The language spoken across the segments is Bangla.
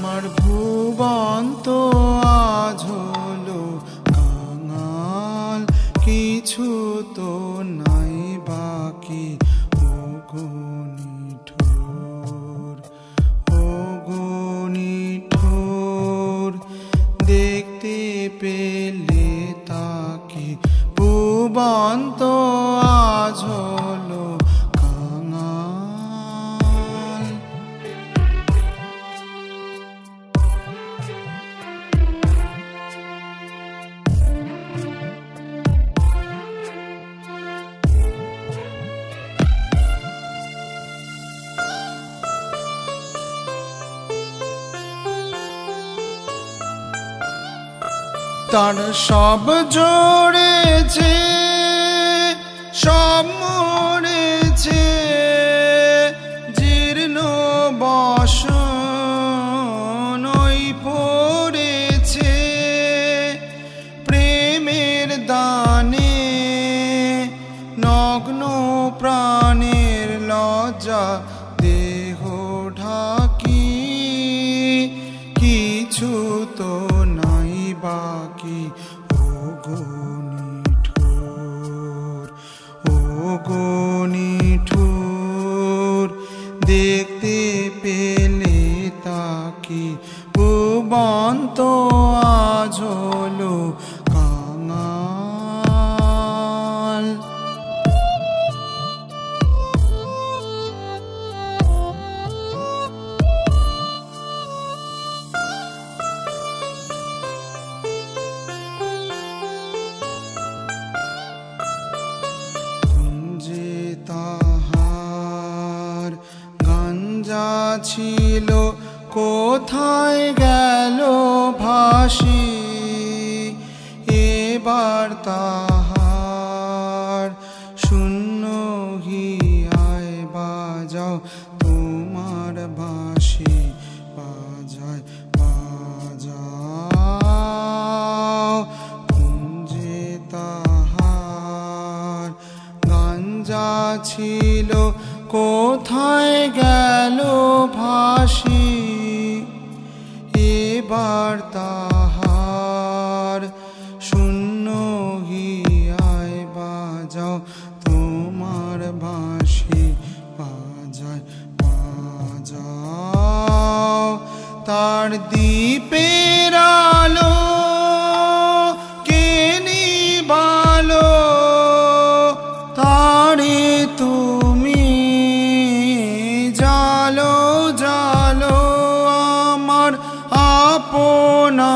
আমার ভুবন তো আজ হলো কাঙাল, কিছু তো নাই বাকি। ওগো নিঠুর, ওগো নিঠুর, দেখতে পেলে তাকে ভুবন তো আজ হলো কাঙাল। তার সব জড়েছে, সব মরেছে, জীর্ণ বসন ওই পড়েছে। প্রেমের দানে নগ্ন প্রাণের লজ্জা দেহ ঢাকি, কিছু তো নাই বাকি। ওগো নিঠুর, ওগো নিঠুর, দেখতে পেলে তাকে ভুবন তো আজ হলো কাঙাল। তাহার গাঞ্জা ছিল, কোথায় গেল ভাসি? এবার তাহার শূন্য হিয়ায় বাজাও তোমার বাঁশি, বাজায় বাজাও। কুঞ্জে তাহার গাঞ্জা ছিল, কোথায় গেল ভাসি? এবার তাহার শূন্য হিয়ায় বাজাও তোমার বাঁশি, বাজায় বাজাও। তার দ্বীপের আলো কে নিবালো, তারে তুমি জালো জালো। আমার আপনা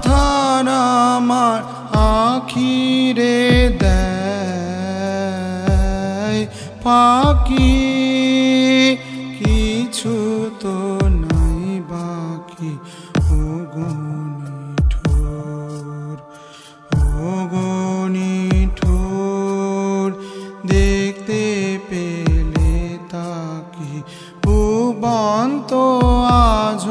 ধার আমার আখিরে দেয় ফাঁকি, কিছু তো নাই বাকি। ওগো নিঠুর, ওগো নিঠুর, দেখতে পেলে তাকে ভুবন তো আজ